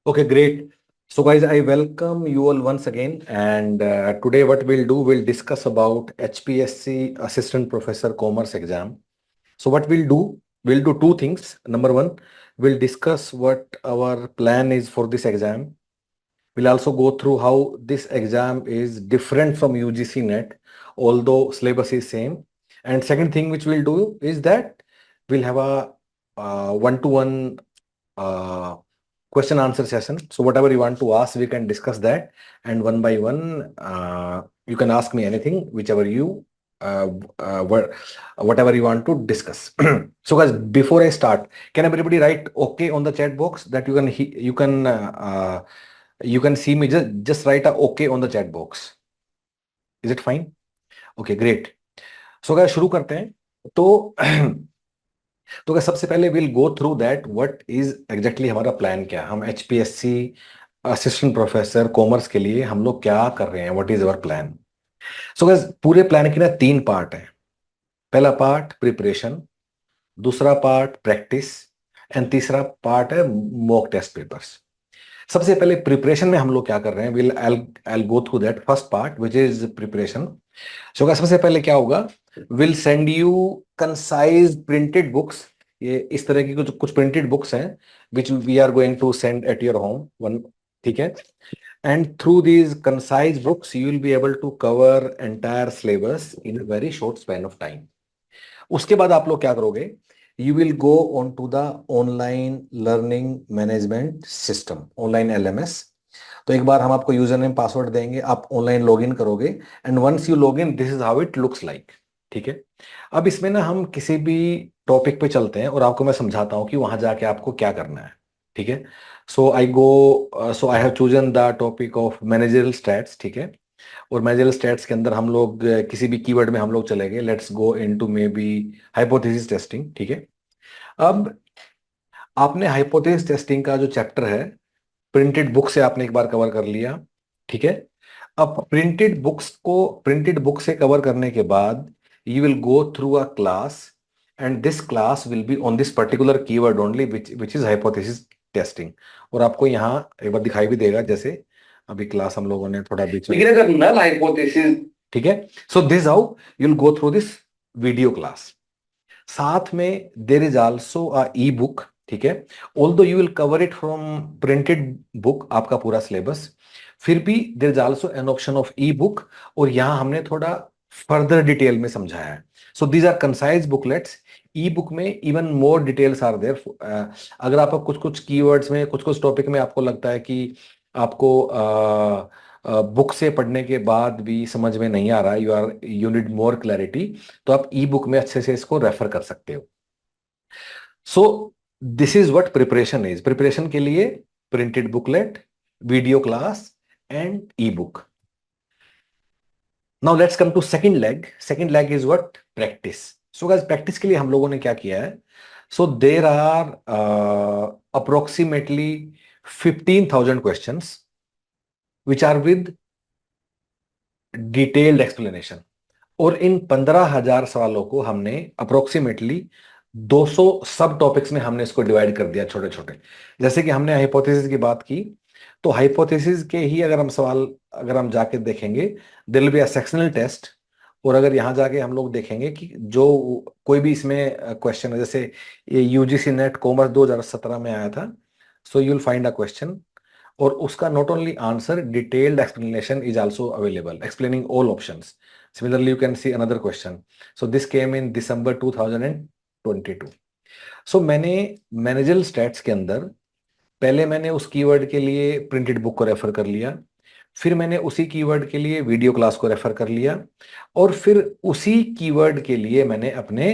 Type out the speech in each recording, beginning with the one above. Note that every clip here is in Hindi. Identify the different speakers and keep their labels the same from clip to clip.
Speaker 1: Okay, great. So, guys, I welcome you all once again. And today, what we'll do, we'll discuss about HPSC Assistant Professor Commerce exam. So, what we'll do two things. Number one, we'll discuss what our plan is for this exam. We'll also go through how this exam is different from UGC NET, although syllabus is same. And second thing which we'll do is that we'll have a one-to-one question answer session. So whatever you want to ask, we can discuss that, and one by one, you can ask me anything, whichever you, uh, uh, wha- whatever you want to discuss. So guys, before I start, can everybody write okay on the chat box that you can you can see me? Just write a okay on the chat box. Is it fine? Okay, great. So guys, शुरू करते हैं. तो तो क्या सबसे पहले will go through that what is exactly हमारा प्लान क्या है. हम एचपीएससी असिस्टेंट प्रोफेसर कॉमर्स के लिए हम लोग क्या कर रहे हैं, what is our plan. So guys, पूरे प्लान के ना तीन पार्ट है. पहला पार्ट प्रिपरेशन, दूसरा पार्ट प्रैक्टिस, एंड तीसरा पार्ट है मॉक टेस्ट पेपर्स. सबसे पहले प्रिपरेशन में हम लोग क्या कर रहे हैं, will I go through that first part which is preparation. So guys, सबसे पहले क्या होगा, will send you concise printed books. ये इस तरह की कुछ कुछ प्रिंटेड बुक्स हैं which we are going to send at your home one. ठीक है. And through these concise books you will be able to cover entire syllabus in a very short span of time. उसके बाद आप लोग क्या करोगे, you will go on to the online learning management system, online LMS. तो एक बार हम आपको यूजर नेम पासवर्ड देंगे, आप ऑनलाइन लॉगिन करोगे, and once you log in, this is how it looks like. ठीक है. अब इसमें ना हम किसी भी टॉपिक पे चलते हैं और आपको मैं समझाता हूँ कि वहां जाके आपको क्या करना है. ठीक है. So I have chosen the topic of managerial stats. ठीक है. और मैनेजरल स्टैट्स के अंदर हम लोग किसी भी कीवर्ड में हम लोग चले गए. Let's go into may be hypothesis testing. ठीक है. अब आपने हाइपोथेसिस टेस्टिंग का जो चैप्टर है, प्रिंटेड बुक से आपने एक बार कवर कर लिया. ठीक है. अब प्रिंटेड बुक से कवर करने के बाद you will go through a class, and this class will be on this particular keyword only which is hypothesis testing. और आपको यहाँ एक बार दिखाई भी देगा, जैसे अभी क्लास हम लोगों ने थोड़ा बीच में नल हाइपोथेसिस. ठीक है. So this how you will go through this video class. साथ में there is also a e book. ठीक है. Although you will cover it from printed book, आपका पूरा सिलेबस, फिर भी there is also an option of e book. और यहां हमने थोड़ा फर्दर डिटेल में समझाया है. So these are concise booklets. E book में even more details are there. अगर आपको कुछ कुछ कीवर्ड्स में, कुछ कुछ टॉपिक में आपको लगता है कि आपको बुक से पढ़ने के बाद भी समझ में नहीं आ रहा, यू नीड मोर क्लैरिटी, तो आप ई बुक में अच्छे से इसको रेफर कर सकते हो. So this is what preparation is. Preparation के लिए printed booklet, video class, and e book. Now let's come to second leg. Second leg is what practice. So guys, practice के लिए हम लोगों ने क्या किया है, so there are approximately 15,000 questions which are with detailed explanation. और इन 15,000 सवालों को हमने अप्रोक्सीमेटली 200 सब टॉपिक्स में हमने इसको डिवाइड कर दिया, छोटे छोटे. जैसे कि हमने हाइपोथेसिस की बात की, तो हाइपोथेसिस के ही अगर हम सवाल, अगर हम जाके देखेंगे, there will be a sectional test. और अगर यहाँ जाके हम लोग देखेंगे कि जो कोई भी इसमें क्वेश्चन है, जैसे ये यूजीसी नेट कॉमर्स 2017 में आया था, so you will find a question, और उसका not only answer, detailed explanation is also available explaining all options. Similarly, you can see another question. So this came in December 2022. So मैंने मैनेजरल स्टैट्स के अंदर पहले मैंने उस कीवर्ड के लिए प्रिंटेड बुक को रेफर कर लिया, फिर मैंने उसी कीवर्ड के लिए वीडियो क्लास को रेफर कर लिया, और फिर उसी कीवर्ड के लिए मैंने अपने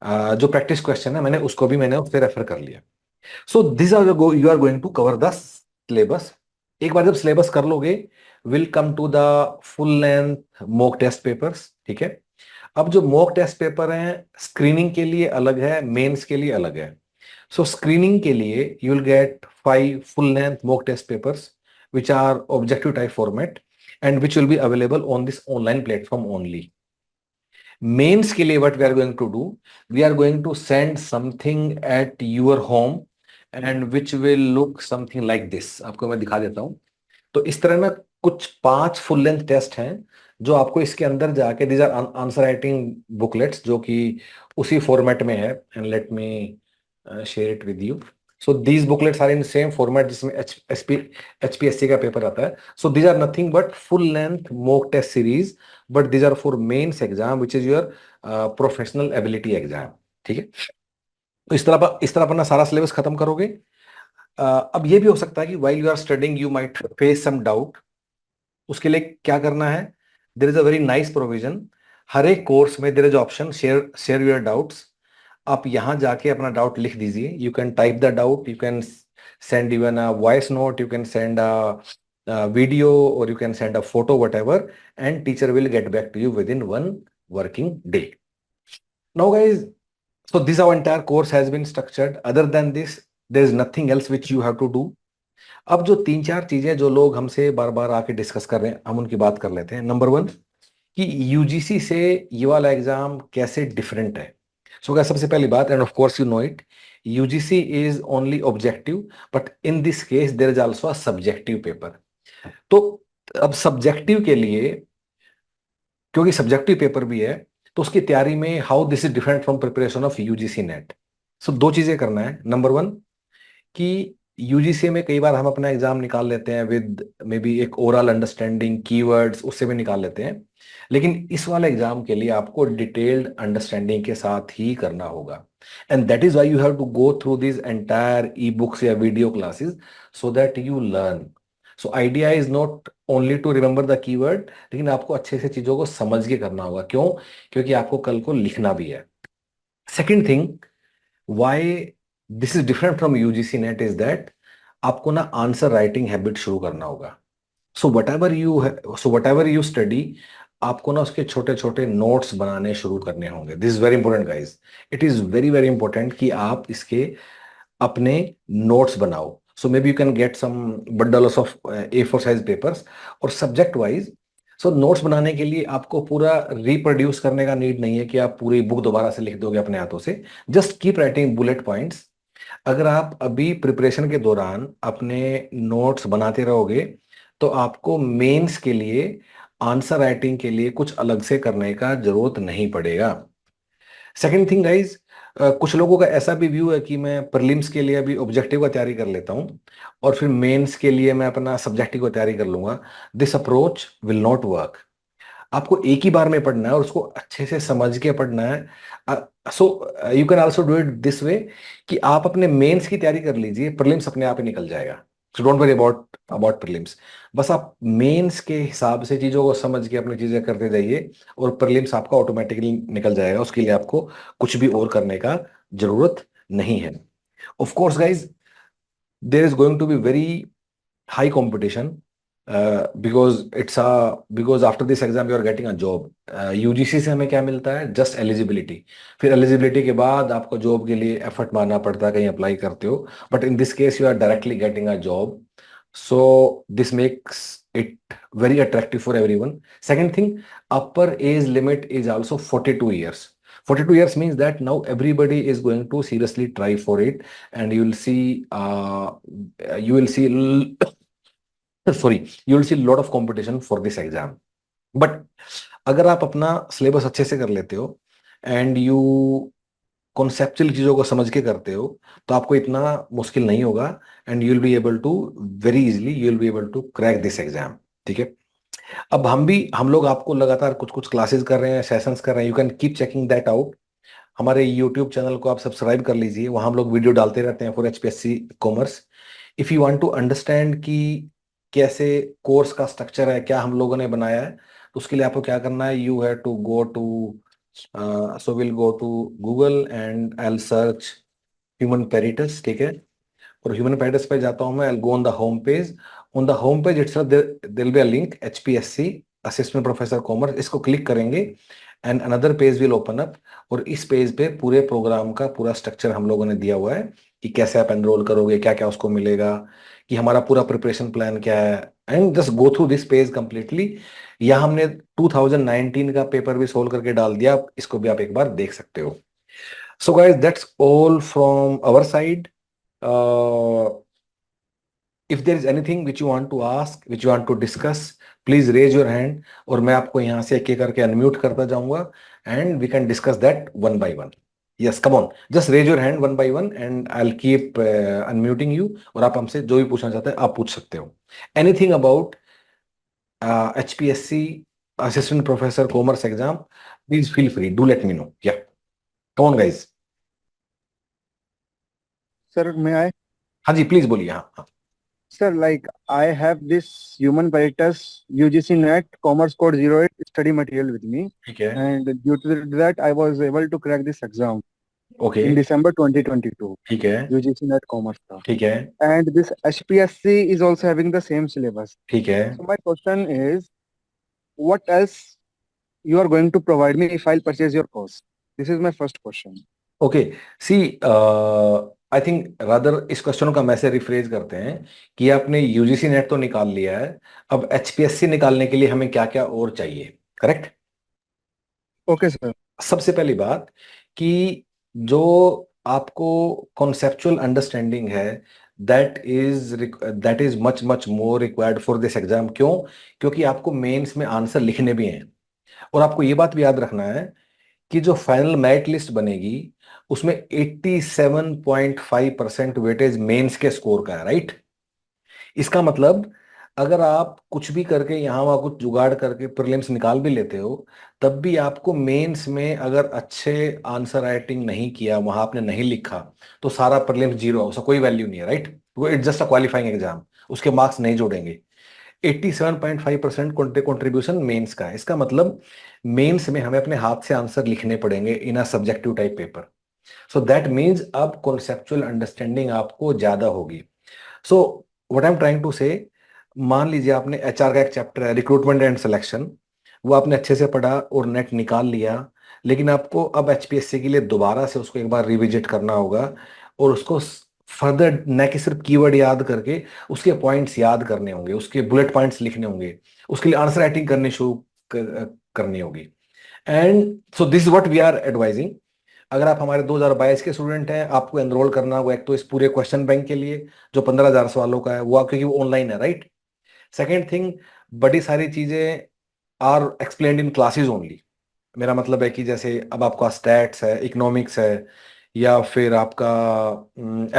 Speaker 1: जो प्रैक्टिस क्वेश्चन है, मैंने उससे रेफर कर लिया. So this are you are going to cover the syllabus. एक बार जब सिलेबस कर लोगे, will come to the full length mock test papers. ठीक है. अब जो मॉक टेस्ट पेपर हैं, स्क्रीनिंग के लिए अलग है, मेंस के लिए अलग है. सो स्क्रीनिंग के लिए you will get 5 full length mock test papers which are objective type format, and which will be available on this online platform only. Mains के लिए what we are going to do, we are going to send something at your home, and which will look something like this. आपको मैं दिखा देता हूँ। तो इस तरह ना कुछ 5 फुल लेंथ टेस्ट हैं जो आपको इसके अंदर जाके, these are answer writing booklets जो कि उसी फॉर्मेट में है। And let me share it with you. So these booklets are in same format जिसमें एचपीएससी का पेपर आता है। So these are nothing but full length mock test series, but these are for mains exam which is your professional ability exam. ठीक है। तो इस तरह अपना सारा सिलेबस खत्म करोगे। अब ये भी हो सकता है कि while you are studying you might face some doubt. उसके लिए क्या करना है, there is a very nice provision. हर एक कोर्स में there is option share share your doubts. आप यहां जाके अपना डाउट लिख दीजिए। You can type the doubt, you can send even a voice note, you can send a video, और you can send a photo, whatever, and teacher will get back to you within 1 working day. Now guys, so this our entire course has been structured. Other than this, there is nothing else which you have to do. अब जो 3-4 चीजें जो लोग हमसे बार बार आके डिस्कस कर रहे हैं, हम उनकी बात कर लेते हैं। नंबर 1, कि यूजीसी से ये वाला एग्जाम कैसे डिफरेंट है। सो क्या सबसे पहली बात, end of course you know it, UGC is only objective, but in this case there is also a subjective paper. तो अब सब्जेक्टिव के लिए, क्योंकि सब्जेक्टिव पेपर भी है, तो उसकी तैयारी में how this is different from preparation of UGC NET. So 2 चीजें करना है। नंबर 1, कि यूजीसी में कई बार हम अपना एग्जाम निकाल लेते हैं विद मे बी एक ओरल अंडरस्टैंडिंग, कीवर्ड्स उससे भी निकाल लेते हैं, लेकिन इस वाले एग्जाम के लिए आपको डिटेल्ड अंडरस्टैंडिंग के साथ ही करना होगा। And that is why you have to go through this entire e books या video classes, so that you learn. So idea is not only to remember the keyword, लेकिन आपको अच्छे से चीजों को समझ के करना होगा। क्यों? क्योंकि आपको कल को लिखना भी है। Second thing, why this is different from UGC net is that आपको ना आंसर राइटिंग हैबिट शुरू करना होगा। So what ever you study, आपको ना उसके छोटे छोटे नोट्स बनाने शुरू करने होंगे। This is very important guys. It is very very important कि आप इसके अपने नोट्स बनाओ। So maybe you can get some bundles of A4 size papers, और सब्जेक्ट वाइज। सो नोट्स बनाने के लिए आपको पूरा रिप्रोड्यूस करने का नीड नहीं है कि आप पूरी बुक दोबारा से लिख दोगे अपने हाथों से। Just keep writing bullet points. अगर आप अभी प्रिपरेशन के दौरान अपने नोट्स बनाते रहोगे, तो आपको मेंस के लिए, आंसर राइटिंग के लिए कुछ अलग से करने का जरूरत नहीं पड़ेगा। सेकेंड थिंग गाइज, कुछ लोगों का ऐसा भी व्यू है कि मैं प्रीलिम्स के लिए अभी ऑब्जेक्टिव का तैयारी कर लेता हूं, और फिर मेंस के लिए मैं अपना सब्जेक्टिव को तैयारी कर लूंगा। This approach will not work. आपको एक ही बार में पढ़ना है और उसको अच्छे से समझ के पढ़ना है। So you can also do it this way, कि आप अपने मेंस की तैयारी कर लीजिए, प्रीलिम्स अपने आप ही निकल जाएगा। So don't worry about about prelims. बस आप मेंस के हिसाब से चीजों को समझ के अपनी चीजें करते जाइए, और प्रीलिम्स आपका ऑटोमेटिकली निकल जाएगा। उसके लिए आपको कुछ भी और करने का जरूरत नहीं है। Of course guys, there is going to be very high competition, because after this exam you are getting a job. UGC से हमें क्या मिलता है? Just eligibility. फिर एलिजिबिलिटी के बाद आपको जॉब के लिए एफर्ट मारना पड़ता है, कहीं अप्लाई करते हो, but in this case you are directly getting a job. So this makes it very attractive for everyone. Second thing, upper age limit is also 42 years. 42 years means that now everybody is going to seriously try for it, and you will see sorry, you will see lot of competition for this exam. But अगर आप अपना सिलेबस अच्छे से कर लेते हो, एंड यू कॉन्सेप्चुअल चीजों को समझ के करते हो, तो आपको इतना मुश्किल नहीं होगा, and you will be able to very easily you will be able to crack this exam. ठीक है। अब हम लोग आपको लगातार कुछ कुछ क्लासेस कर रहे हैं, सेशंस कर रहे हैं। You can keep checking that out. हमारे यूट्यूब चैनल को आप सब्सक्राइब कर लीजिए, वहां हम लोग वीडियो डालते रहते हैं for HPSC commerce. If you want to understand कि कैसे कोर्स का स्ट्रक्चर है, क्या हम लोगों ने बनाया है, तो उसके लिए आपको क्या करना है, you have to go to, so will go to Google and I will search Human Peritus. ठीक है। और ह्यूमन पेरिटस पे जाता हूं मैं, I go on the home page. On the home page itself there will be a link, HPSC assistant professor commerce. इसको क्लिक करेंगे and another page will open up, और इस पेज पे पूरे प्रोग्राम का पूरा स्ट्रक्चर हम लोगों ने दिया हुआ है, कि कैसे आप एनरोल करोगे, क्या क्या उसको मिलेगा, कि हमारा पूरा प्रिपरेशन प्लान क्या है। And just go through this page completely. यहाँ हमने 2019 का पेपर भी सोल्व करके डाल दिया, इसको भी आप एक बार देख सकते हो। So guys, that's all from our side. If there is anything which you want to ask, which you want to discuss, please raise your hand, और मैं आपको यहाँ से एक एक करके अनम्यूट करता जाऊंगा and we can discuss that one by one. Yes, come on, just raise your hand one by one and I will keep unmuting you, और आप हमसे जो भी पूछना चाहते हैं आप पूछ सकते हो. Anything about HPSC assistant professor commerce exam, please feel free, do let me know. Yeah, come on guys.
Speaker 2: Sir, may I?
Speaker 1: हाँ जी, प्लीज बोलिए. हाँ हाँ.
Speaker 2: Sir, like I have this Human Veritas UGC NET Commerce Code 08 study material with me,
Speaker 1: ठीक है.
Speaker 2: and due to that, I was able to crack this exam
Speaker 1: okay.
Speaker 2: in December 2022.
Speaker 1: ठीक है.
Speaker 2: UGC NET Commerce था.
Speaker 1: ठीक है.
Speaker 2: And this HPSC is also having the same syllabus.
Speaker 1: ठीक है.
Speaker 2: So my question is, what else you are going to provide me if I'll purchase your course? This is my first question.
Speaker 1: Okay. See, I think rather इस क्वेश्चन का मैसेज रिफ्रेज करते हैं कि आपने यूजीसी नेट तो निकाल लिया है, अब HPSC निकालने के लिए हमें क्या क्या और चाहिए. करेक्ट.
Speaker 2: Okay, sir.
Speaker 1: सबसे पहली बात कि जो आपको कॉन्सेप्चुअल अंडरस्टैंडिंग है, that is much much more required for this exam. क्यों? क्योंकि आपको मेंस में आंसर लिखने भी हैं, और आपको ये बात भी याद रखना है कि जो फाइनल मेरिट लिस्ट बनेगी उसमें 87.5% वेटेज मेंस के स्कोर का है. राइट. इसका मतलब अगर आप कुछ भी करके यहाँ वहाँ कुछ जुगाड़ करके प्रीलिम्स निकाल भी लेते हो, तब भी आपको मेंस में अगर अच्छे आंसर राइटिंग नहीं किया, वहां आपने नहीं लिखा, तो सारा प्रीलिम्स जीरो है, उसका कोई वैल्यू नहीं है. राइट. वो it's just a qualifying exam, उसके मार्क्स नहीं जोड़ेंगे. 87.5% कॉन्ट्रीब्यूशन मेंस का है. इसका मतलब मेंस में हमें अपने हाथ से आंसर लिखने पड़ेंगे in a subjective type paper. So that means अब कॉन्सेप्चुअल अंडरस्टैंडिंग आपको ज्यादा होगी. So what I am trying to say, मान लीजिए आपने HR का एक चैप्टर है रिक्रूटमेंट एंड सिलेक्शन, वो आपने अच्छे से पढ़ा और नेट निकाल लिया, लेकिन आपको अब HPSC के लिए दोबारा से उसको एक बार रिविजिट करना होगा, और उसको फर्दर न कि सिर्फ कीवर्ड याद करके उसके पॉइंट्स याद करने होंगे, उसके बुलेट पॉइंट्स लिखने होंगे, उसके लिए आंसर राइटिंग करनी शुरू करनी होगी. And so this is what we are advising. अगर आप हमारे 2022 के स्टूडेंट हैं, आपको एनरोल करना होगा एक तो इस पूरे क्वेश्चन बैंक के लिए जो 15,000 सवालों का है, वो क्योंकि वो ऑनलाइन है. राइट. सेकेंड थिंग, बड़ी सारी चीजें are explained in classes only. मेरा मतलब है कि जैसे अब आपका स्टैट्स है, इकोनॉमिक्स है, या फिर आपका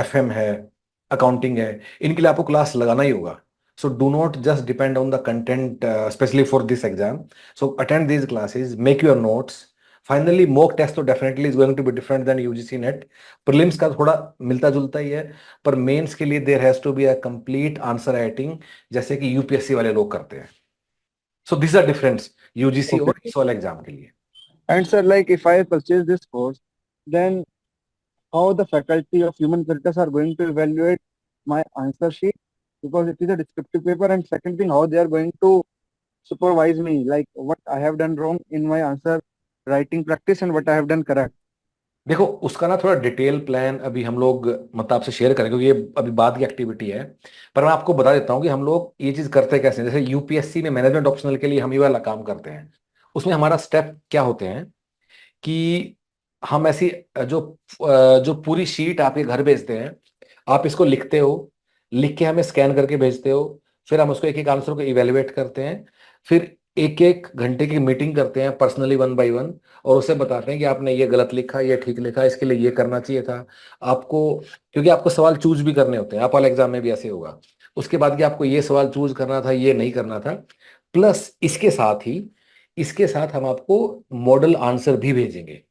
Speaker 1: FM है, अकाउंटिंग है, इनके लिए आपको क्लास लगाना ही होगा. So do not just depend on the content specially for this exam. So attend these classes, make your notes. Finally mock test तो definitely is going to be different than UGC NET. Prelims का थोड़ा मिलता जुलता ही है, पर मेंस के लिए there has to be a complete answer writing, जैसे कि UPSC वाले लोग करते हैं. So this are difference UGC
Speaker 2: Okay.
Speaker 1: और इस वाले एग्जाम के लिए.
Speaker 2: And sir, like if I purchase this course, then how the faculty of Human Veritas are going to evaluate my answer sheet, because it is a descriptive paper, and second thing, how they are going to supervise me, like what I have done wrong in my answer writing practice and what I have done correct.
Speaker 1: देखो, उसका ना थोड़ा डिटेल प्लान अभी हम लोग मतलब आपसे शेयर करेंगे, क्योंकि ये अभी बाद की एक्टिविटी है. पर मैं आपको बता देता हूँ कि हम लोग ये चीज करते कैसे हैं. जैसे UPSC में मैनेजमेंट ऑप्शनल के लिए हम ये वाला काम करते हैं. उसमें हमारा स्टेप क्या होते हैं कि हम ऐसी जो जो पूरी शीट आपके घर भेजते हैं, आप इसको लिखते हो, लिख के हमें स्कैन करके भेजते हो, फिर हम उसको एक एक आंसर को इवेलुएट करते हैं, फिर एक एक घंटे की मीटिंग करते हैं पर्सनली वन बाय वन, और उसे बताते हैं कि आपने ये गलत लिखा, ये ठीक लिखा, इसके लिए ये करना चाहिए था आपको. क्योंकि आपको सवाल चूज भी करने होते हैं, आप वाले एग्जाम में भी ऐसे होगा. उसके बाद कि आपको ये सवाल चूज करना था, ये नहीं करना था. प्लस इसके साथ हम आपको मॉडल आंसर भी भेजेंगे,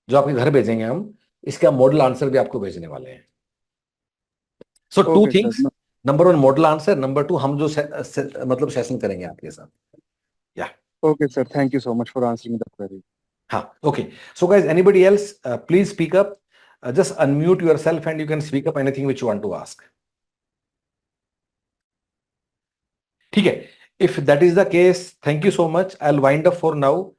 Speaker 1: जो आपके घर भेजेंगे हम, इसका मॉडल आंसर भी आपको भेजने वाले हैं. So two
Speaker 2: Okay, sir.
Speaker 1: Things, number 1 model answer, number 2 हम जो मतलब सेशन करेंगे आपके साथ. या
Speaker 2: Okay, sir. Thank you so much for answering the query.
Speaker 1: हाँ, okay. So guys, anybody else, please speak up. Just unmute yourself and you can speak up anything which you want to ask. ठीक है. If that is the case, thank you so much. I will wind up for now,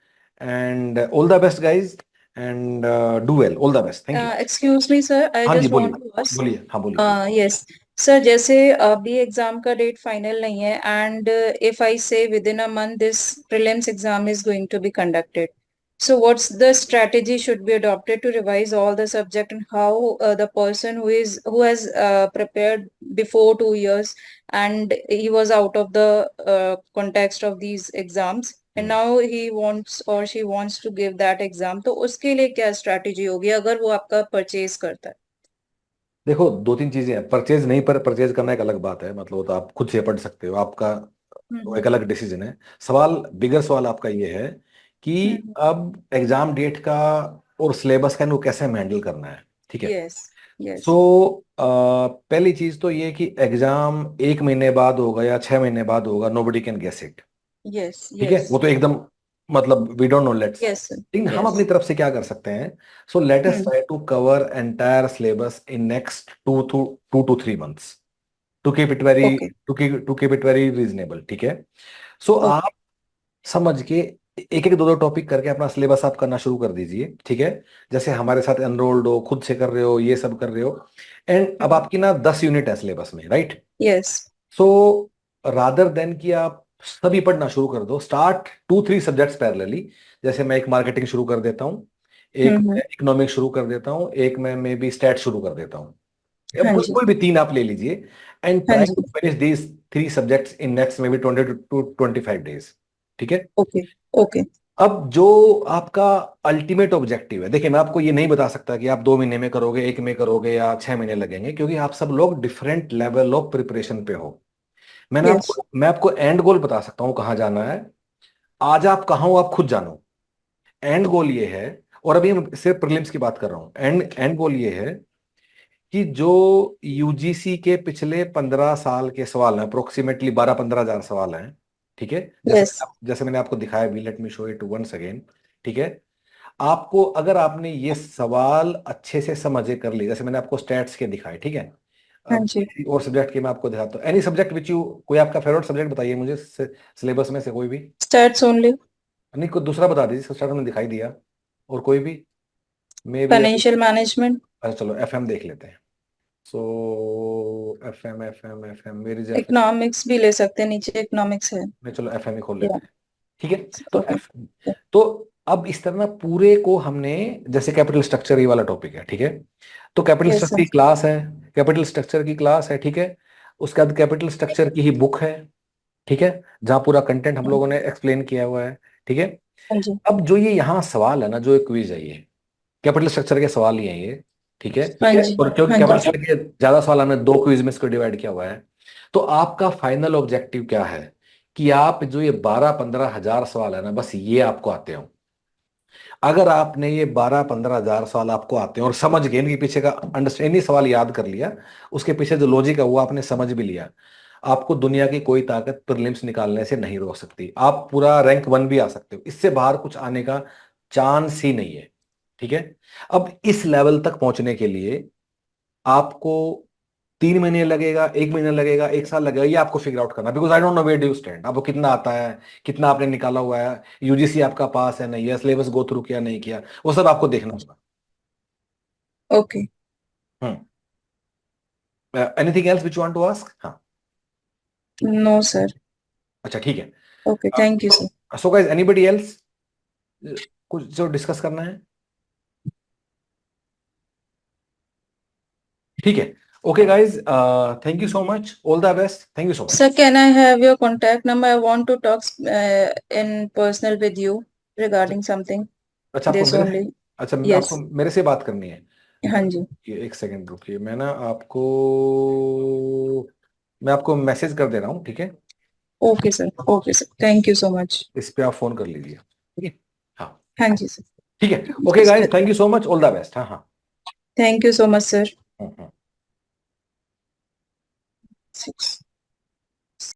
Speaker 1: and all the best guys, and do well. All the best. Thank you.
Speaker 3: Excuse me, sir. I
Speaker 1: हाँ जी,
Speaker 3: just want
Speaker 1: बोलिए
Speaker 3: to ask.
Speaker 1: बोलिए. हाँ बोलिए.
Speaker 3: Yes, sir. जैसे अभी एग्जाम का डेट फाइनल नहीं है, and if I say within a month this prelims exam is going to be conducted, So what's the strategy should be adopted to revise all the subject, and how the person who has prepared before 2 years and he was out of the context of these exams and now he wants or she wants to give that exam, तो उसके लिए क्या strategy होगी अगर वो आपका purchase करता है?
Speaker 1: देखो, दो तीन चीजें हैं। परचेज नहीं, पर परचेज करना एक अलग बात है, मतलब वो तो आप खुद से पढ़ सकते हो, आपका वो एक अलग डिसीजन है। सवाल, बिगर सवाल आपका ये है कि अब एग्जाम डेट का और सिलेबस का इनको कैसे हैंडल करना है, ठीक है।
Speaker 3: Yes, yes,
Speaker 1: सो पहली चीज तो ये कि एग्जाम 1 महीने बाद होगा या 6 महीने बाद होगा, nobody can guess it,
Speaker 3: yes,
Speaker 1: ठीक है।
Speaker 3: yes,
Speaker 1: वो तो एकदम, मतलब we don't know, let's.
Speaker 3: yes, sir.
Speaker 1: लेकिन हम
Speaker 3: Yes.
Speaker 1: अपनी तरफ से क्या कर सकते हैं? So let us try to cover entire syllabus in next 2 to 3 months to keep it very
Speaker 3: Okay.
Speaker 1: To keep it very reasonable, ठीक है। सो
Speaker 3: Okay.
Speaker 1: आप समझ के एक एक दो दो टॉपिक करके अपना सिलेबस आप करना शुरू कर दीजिए, ठीक है। जैसे हमारे साथ एनरोल्ड हो, खुद से कर रहे हो, ये सब कर रहे हो। एंड अब आपकी ना 10 यूनिट है सिलेबस में, right.
Speaker 3: Yes.
Speaker 1: So rather than कि आप सभी पढ़ना शुरू कर दो, स्टार्ट 2-3 सब्जेक्ट्स पैरेलली। जैसे मैं एक मार्केटिंग शुरू कर देता हूँ, एक मैं इकोनॉमिक्स शुरू कर देता हूँ, एक मैं मे बी स्टैट शुरू कर देता हूँ, या
Speaker 3: हाँ
Speaker 1: कोई
Speaker 3: जी,
Speaker 1: कोई भी 3 आप ले लीजिए। एंड
Speaker 3: हाँ
Speaker 1: ट्राई
Speaker 3: जी.
Speaker 1: To finish these 3 subjects in next maybe 20 to 25 days, ठीक है।
Speaker 3: Okay. Okay.
Speaker 1: अब जो आपका अल्टीमेट ऑब्जेक्टिव है, देखिए मैं आपको ये नहीं बता सकता कि आप 2 महीने में करोगे, 1 में करोगे, या 6 महीने लगेंगे, क्योंकि आप सब लोग डिफरेंट लेवल ऑफ प्रिपरेशन पे हो।
Speaker 3: Yes.
Speaker 1: मैं आपको एंड गोल बता सकता हूँ कहाँ जाना है। आज आप कहाँ हो आप खुद जानो। एंड गोल ये है, और अभी हम सिर्फ प्रीलिम्स की बात कर रहा हूँ। एंड गोल ये है कि जो यूजीसी के पिछले 15 साल के सवाल हैं, अप्रोक्सीमेटली 12-15 हजार सवाल हैं, ठीक है।
Speaker 3: Yes.
Speaker 1: जैसे मैंने आपको दिखाया, we let me show it once again, ठीक है। आपको, अगर आपने ये सवाल अच्छे से समझे कर लिए, जैसे मैंने आपको स्टैट्स के दिखाए, ठीक है।
Speaker 3: हाँ
Speaker 1: अब
Speaker 3: जी.
Speaker 1: किसी और सब्जेक्ट के मैं आपको दिखाता हूँ। एनी सब्जेक्ट विच यू, कोई आपका फेवरेट सब्जेक्ट बताइए मुझे सिलेबस में से कोई भी।
Speaker 3: Stats only.
Speaker 1: नहीं, कोई दूसरा बता दीजिए, स्टार्ट में दिखाई दिया, और कोई भी मे बी।
Speaker 3: Financial management.
Speaker 1: अच्छा चलो एफएम देख लेते हैं। सो एफएम मेरी जो एफएम,
Speaker 3: Economics भी ले सकते हैं, नीचे economics है.
Speaker 1: में चलो एफएम ही खोल
Speaker 3: Yeah.
Speaker 1: लेते हैं, ठीक है। तो
Speaker 3: Okay.
Speaker 1: तो अब इस तरह ना पूरे को हमने, जैसे कैपिटल स्ट्रक्चर ये वाला टॉपिक है, ठीक है। तो कैपिटल
Speaker 3: Yes,
Speaker 1: स्ट्रक्चर
Speaker 3: sir.
Speaker 1: की क्लास है, कैपिटल स्ट्रक्चर की क्लास है, ठीक है। उसके बाद कैपिटल स्ट्रक्चर की ही बुक है, ठीक है, जहां पूरा कंटेंट हम लोगों ने एक्सप्लेन किया हुआ है, ठीक है।
Speaker 3: हाँ जी.
Speaker 1: अब जो ये यहाँ सवाल है ना, जो एक क्विज है, ये कैपिटल स्ट्रक्चर के सवाल ही हैं ये, ठीक है।
Speaker 3: हाँ जी.
Speaker 1: और क्योंकि
Speaker 3: हाँ
Speaker 1: कैपिटल
Speaker 3: जी.
Speaker 1: स्ट्रक्चर के ज्यादा सवाल हमने 2 क्विज में इसको डिवाइड किया हुआ है, तो आपका फाइनल ऑब्जेक्टिव क्या है कि आप जो ये 12-15 हजार सवाल है ना, बस ये आपको आते हो। अगर आपने ये 12-15 हजार सवाल आपको आते हैं और समझ गए, इनके पीछे का अंडरस्टैंडिंग, सवाल याद कर लिया, उसके पीछे जो लॉजिक है वो आपने समझ भी लिया, आपको दुनिया की कोई ताकत प्रीलिम्स निकालने से नहीं रोक सकती। आप पूरा रैंक 1 भी आ सकते हो, इससे बाहर कुछ आने का चांस ही नहीं है, ठीक है। अब इस लेवल तक पहुंचने के लिए आपको 3 महीने लगेगा, 1 महीना लगेगा, 1 साल लगेगा, ये आपको फिगर आउट करना, because I don't know where do you stand. आपको कितना आता है, कितना आपने निकाला हुआ है, यूजीसी आपका पास है नहीं है, सिलेबस गो थ्रू किया नहीं किया, वो सब आपको देखना होगा।
Speaker 3: Okay.
Speaker 1: Anything else which want to ask? हाँ,
Speaker 3: No, sir.
Speaker 1: अच्छा ठीक है।
Speaker 3: Okay. Thank you, sir.
Speaker 1: So guys, anybody else कुछ जो डिस्कस करना है? ठीक है, okay guys, thank you so much, all the best, thank you so much.
Speaker 3: Sir, can I have your contact number? I want to talk in personal with you regarding something.
Speaker 1: अच्छा, आपको
Speaker 3: This
Speaker 1: मेरे
Speaker 3: only.
Speaker 1: अच्छा
Speaker 3: Yes.
Speaker 1: आपको मेरे से बात करनी है?
Speaker 3: हाँ जी.
Speaker 1: ये एक सेकंड रुकिए, मैं आपको मैसेज कर दे रहा हूँ, ठीक है।
Speaker 3: Okay, sir. Okay, sir. Thank you so much.
Speaker 1: इस पे आप फोन कर लीजिए, ठीक है। हाँ
Speaker 3: हाँ जी, sir.
Speaker 1: ठीक है, okay guys, thank you so much, all the best. हाँ हाँ।
Speaker 3: Thank you so much, sir.
Speaker 1: हाँ, हाँ।
Speaker 3: 6.